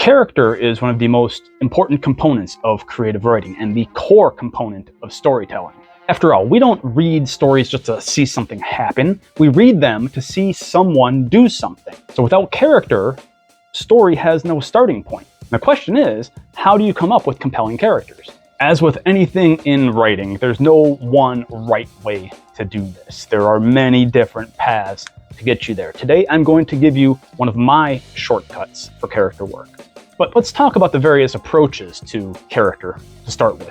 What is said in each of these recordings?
Character is one of the most important components of creative writing and the core component of storytelling. After all, we don't read stories just to see something happen. We read them to see someone do something. So without character, story has no starting point. The question is, how do you come up with compelling characters? As with anything in writing, there's no one right way to do this. There are many different paths to get you there. Today, I'm going to give you one of my shortcuts for character work. But let's talk about the various approaches to character to start with.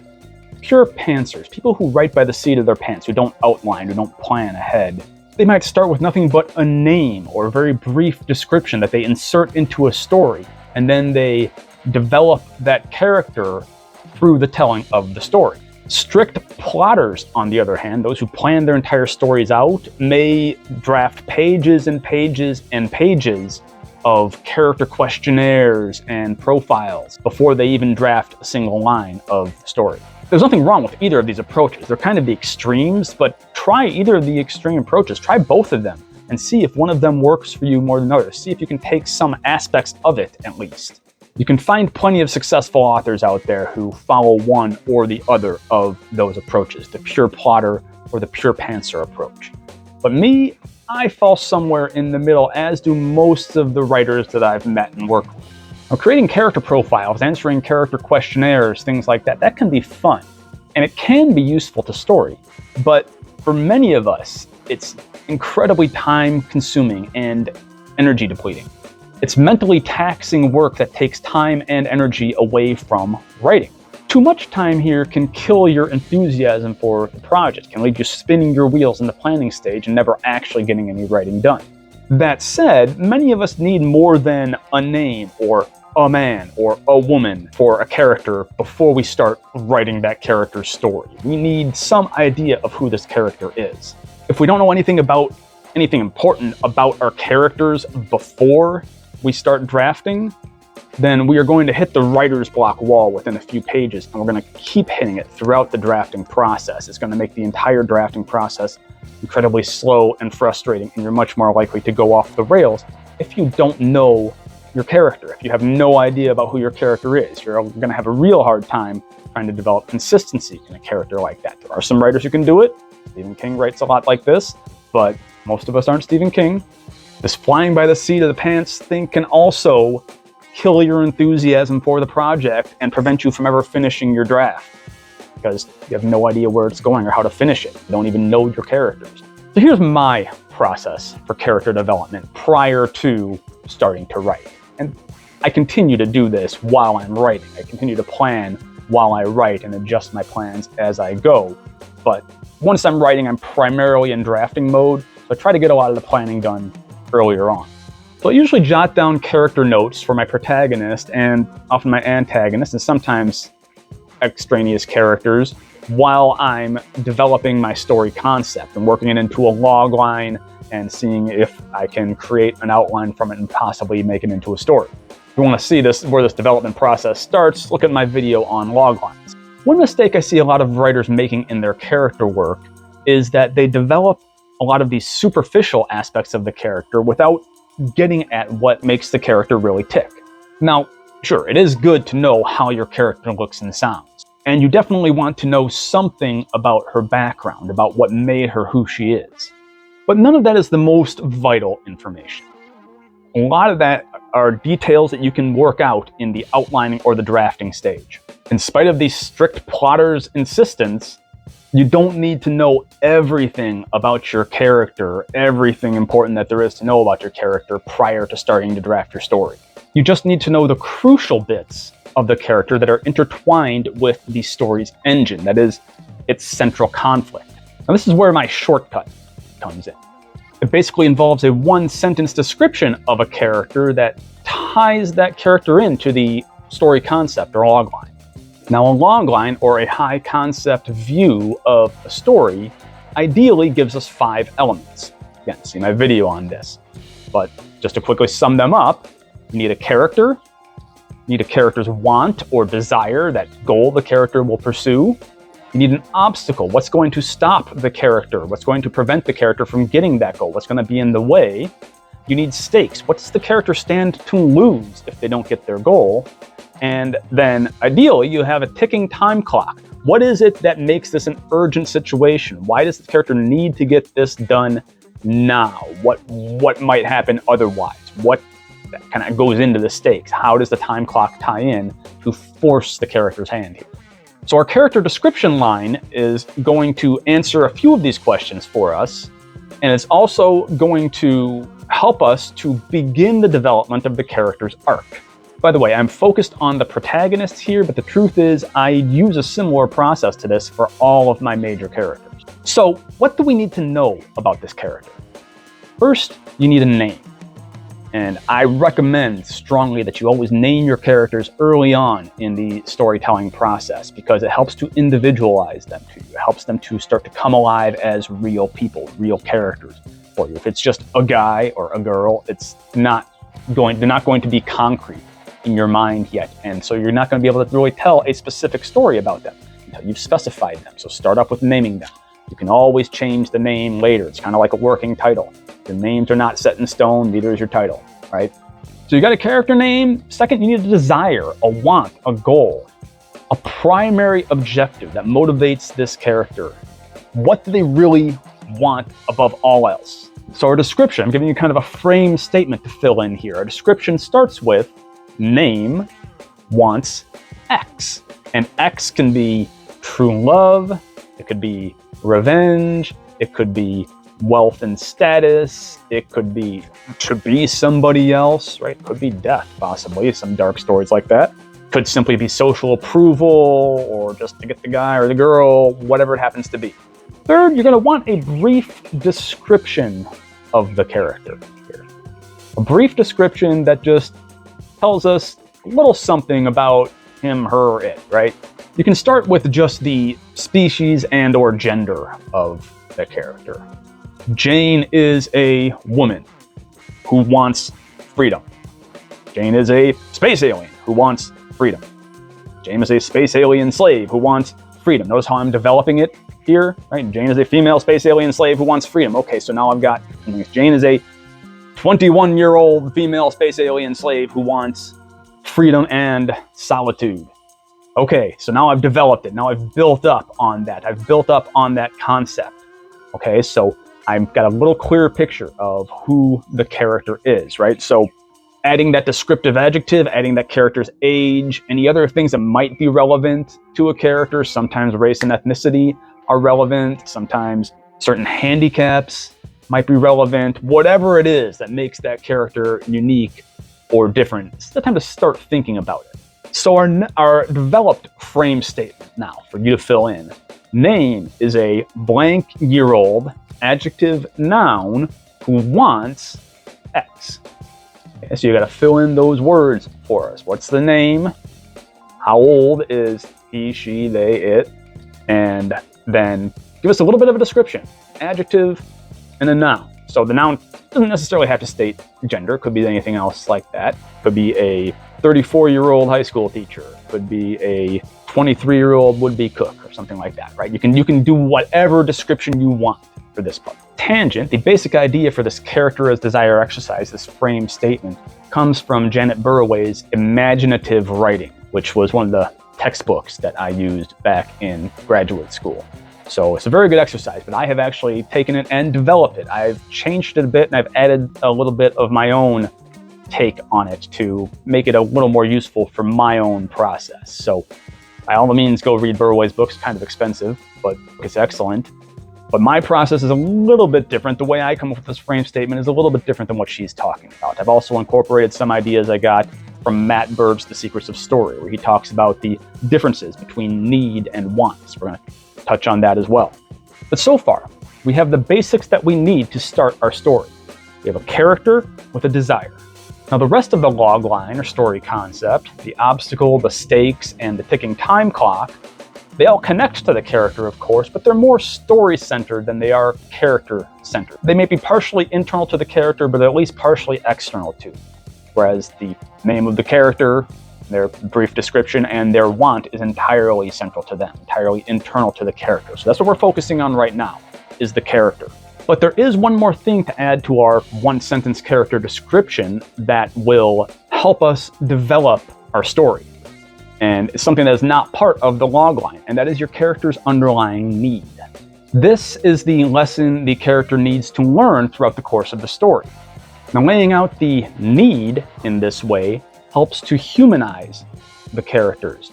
Pure pantsers, people who write by the seat of their pants, who don't outline, who don't plan ahead. They might start with nothing but a name or a very brief description that they insert into a story, and then they develop that character through the telling of the story. Strict plotters, on the other hand, those who plan their entire stories out, may draft pages and pages and pages of character questionnaires and profiles before they even draft a single line of the story. There's nothing wrong with either of these approaches. They're kind of the extremes, but try either of the extreme approaches. Try both of them and see if one of them works for you more than others. See if you can take some aspects of it, at least. You can find plenty of successful authors out there who follow one or the other of those approaches, the pure plotter or the pure pantser approach. But me, I fall somewhere in the middle, as do most of the writers that I've met and worked with. Now, creating character profiles, answering character questionnaires, things like that, that can be fun. And it can be useful to story. But for many of us, it's incredibly time-consuming and energy-depleting. It's mentally taxing work that takes time and energy away from writing. Too much time here can kill your enthusiasm for the project, can leave you spinning your wheels in the planning stage and never actually getting any writing done. That said, many of us need more than a name or a man or a woman for a character before we start writing that character's story. We need some idea of who this character is. If we don't know anything important about our characters before we start drafting, then we are going to hit the writer's block wall within a few pages, and we're going to keep hitting it throughout the drafting process. It's going to make the entire drafting process incredibly slow and frustrating, and you're much more likely to go off the rails if you don't know your character. If you have no idea about who your character is, you're going to have a real hard time trying to develop consistency in a character like that. There are some writers who can do it. Stephen King writes a lot like this, but most of us aren't Stephen King. This flying by the seat of the pants thing can also kill your enthusiasm for the project and prevent you from ever finishing your draft because you have no idea where it's going or how to finish it. You don't even know your characters. So here's my process for character development prior to starting to write. And I continue to do this while I'm writing. I continue to plan while I write and adjust my plans as I go. But once I'm writing, I'm primarily in drafting mode, so I try to get a lot of the planning done earlier on. So I usually jot down character notes for my protagonist and often my antagonist, and sometimes extraneous characters, while I'm developing my story concept and working it into a log line and seeing if I can create an outline from it and possibly make it into a story. If you want to see where this development process starts, look at my video on log lines. One mistake I see a lot of writers making in their character work is that they develop a lot of these superficial aspects of the character without getting at what makes the character really tick. Now, sure, it is good to know how your character looks and sounds, and you definitely want to know something about her background, about what made her who she is. But none of that is the most vital information. A lot of that are details that you can work out in the outlining or the drafting stage. In spite of the strict plotter's insistence, you don't need to know everything about your character, everything important that there is to know about your character prior to starting to draft your story. You just need to know the crucial bits of the character that are intertwined with the story's engine, that is, its central conflict. Now, this is where my shortcut comes in. It basically involves a one-sentence description of a character that ties that character into the story concept or logline. Now, a logline, or a high-concept view of a story, ideally gives us 5 elements. Again, see my video on this. But just to quickly sum them up, you need a character, you need a character's want or desire, that goal the character will pursue. You need an obstacle, what's going to stop the character, what's going to prevent the character from getting that goal, what's going to be in the way. You need stakes. What's the character stand to lose if they don't get their goal? And then ideally, you have a ticking time clock. What is it that makes this an urgent situation? Why does the character need to get this done now? What might happen otherwise? What kind of goes into the stakes? How does the time clock tie in to force the character's hand here? So our character description line is going to answer a few of these questions for us, and it's also going to help us to begin the development of the character's arc. By the way, I'm focused on the protagonists here, but the truth is I use a similar process to this for all of my major characters. So what do we need to know about this character? First, you need a name. And I recommend strongly that you always name your characters early on in the storytelling process because it helps to individualize them to you. It helps them to start to come alive as real people, real characters for you. If it's just a guy or a girl, they're not going to be concrete in your mind yet. And so you're not going to be able to really tell a specific story about them until you've specified them. So start up with naming them. You can always change the name later. It's kind of like a working title. Your names are not set in stone, neither is your title, right? So you got a character name. Second, you need a desire, a want, a goal, a primary objective that motivates this character. What do they really want above all else? So our description, I'm giving you kind of a frame statement to fill in here. Our description starts with name, wants, X. And X can be true love, it could be revenge, it could be wealth and status, it could be to be somebody else, right? It could be death, possibly, some dark stories like that. Could simply be social approval or just to get the guy or the girl, whatever it happens to be. Third, you're going to want a brief description of the character here. A brief description that just tells us a little something about him, her, or it, right? You can start with just the species and or gender of the character. Jane is a woman who wants freedom. Jane is a space alien who wants freedom. Jane is a space alien slave who wants freedom. Notice how I'm developing it here, right? Jane is a female space alien slave who wants freedom. Okay, so now I've got Jane is a 21-year-old female space alien slave who wants freedom and solitude. Okay, so now I've developed it. Now I've built up on that. I've built up on that concept. Okay, so I've got a little clearer picture of who the character is, right? So adding that descriptive adjective, adding that character's age, any other things that might be relevant to a character. Sometimes race and ethnicity are relevant. Sometimes certain handicaps might be relevant. Whatever it is that makes that character unique or different, it's the time to start thinking about it. So our developed frame statement now for you to fill in. Name is a blank year-old adjective noun who wants X. Okay, so you got to fill in those words for us. What's the name? How old is he, she, they, it? And then give us a little bit of a description. Adjective and a noun. So the noun doesn't necessarily have to state gender. It could be anything else like that. It could be a 34-year-old high school teacher. It could be a 23-year-old would-be cook or something like that, right? You can do whatever description you want for this part. Tangent, the basic idea for this character as desire exercise, this frame statement, comes from Janet Burroway's imaginative writing, which was one of the textbooks that I used back in graduate school. So it's a very good exercise, but I have actually taken it and developed it. I've changed it a bit and I've added a little bit of my own take on it to make it a little more useful for my own process. So by all means, go read Burroway's books. Kind of expensive, but it's excellent. But my process is a little bit different. The way I come up with this frame statement is a little bit different than what she's talking about. I've also incorporated some ideas I got from Matt Birb's The Secrets of Story, where he talks about the differences between need and wants. We're going to touch on that as well. But so far, we have the basics that we need to start our story. We have a character with a desire. Now the rest of the log line or story concept, the obstacle, the stakes, and the ticking time clock, they all connect to the character, of course, but they're more story-centered than they are character-centered. They may be partially internal to the character, but at least partially external to. Whereas the name of the character, their brief description, and their want is entirely central to them, entirely internal to the character. So that's what we're focusing on right now, is the character. But there is one more thing to add to our one-sentence character description that will help us develop our story. And it's something that is not part of the logline, and that is your character's underlying need. This is the lesson the character needs to learn throughout the course of the story. Now, laying out the need in this way helps to humanize the characters.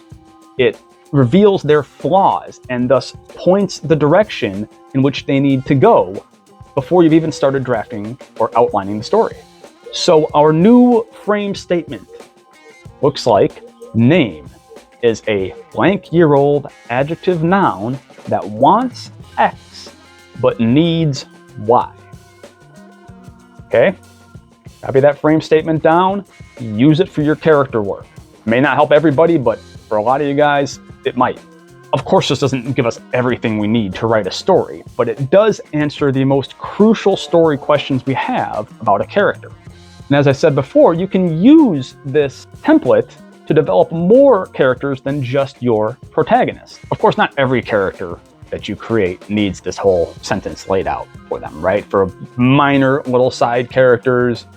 It reveals their flaws and thus points the direction in which they need to go before you've even started drafting or outlining the story. So our new frame statement looks like name is a blank-year-old adjective noun that wants X but needs Y. Okay? Copy that frame statement down, use it for your character work. It may not help everybody, but for a lot of you guys, it might. Of course, this doesn't give us everything we need to write a story, but it does answer the most crucial story questions we have about a character. And as I said before, you can use this template to develop more characters than just your protagonist. Of course, not every character that you create needs this whole sentence laid out for them, right? For minor little side characters,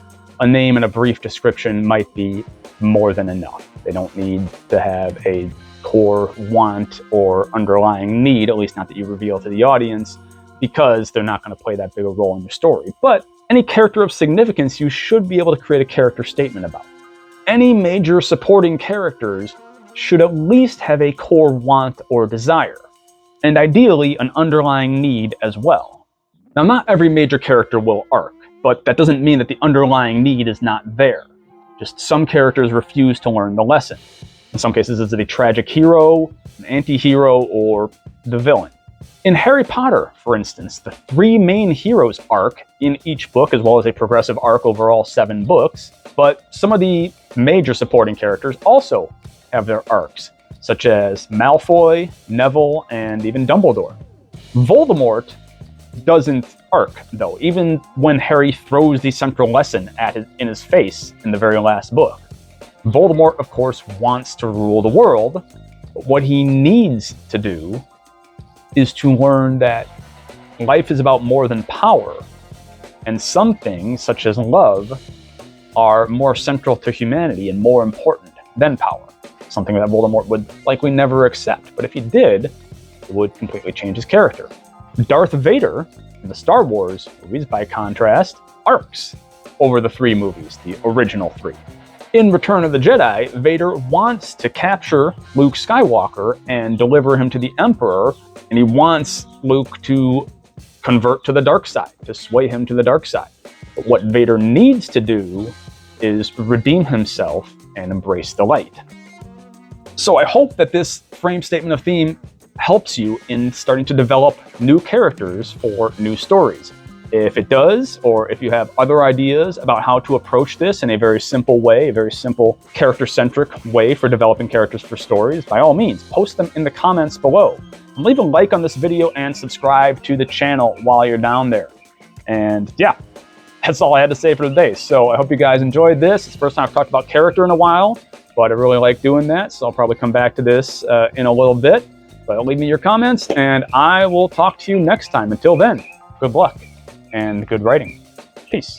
a name and a brief description might be more than enough. They don't need to have a core want or underlying need, at least not that you reveal to the audience, because they're not going to play that big a role in your story. But any character of significance, you should be able to create a character statement about. Any major supporting characters should at least have a core want or desire, and ideally an underlying need as well. Now, not every major character will arc, but that doesn't mean that the underlying need is not there. Just some characters refuse to learn the lesson. In some cases, is it a tragic hero, an anti-hero, or the villain? In Harry Potter, for instance, the 3 main heroes arc in each book, as well as a progressive arc over all 7 books, but some of the major supporting characters also have their arcs, such as Malfoy, Neville, and even Dumbledore. Voldemort doesn't arc, though, even when Harry throws the central lesson in his face in the very last book. Voldemort, of course, wants to rule the world, but what he needs to do is to learn that life is about more than power, and some things, such as love, are more central to humanity and more important than power. Something that Voldemort would likely never accept, but if he did, it would completely change his character. Darth Vader, in the Star Wars movies, by contrast, arcs over the 3 movies, the original 3. In Return of the Jedi, Vader wants to capture Luke Skywalker and deliver him to the Emperor, and he wants Luke to convert to the dark side, to sway him to the dark side. But what Vader needs to do is redeem himself and embrace the light. So I hope that this frame statement of theme helps you in starting to develop new characters for new stories. If it does, or if you have other ideas about how to approach this in a very simple way, a very simple character-centric way for developing characters for stories, by all means, post them in the comments below. And leave a like on this video and subscribe to the channel while you're down there. And yeah, that's all I had to say for today. So I hope you guys enjoyed this. It's the first time I've talked about character in a while, but I really like doing that, so I'll probably come back to this in a little bit. But leave me your comments, and I will talk to you next time. Until then, good luck and good writing. Peace.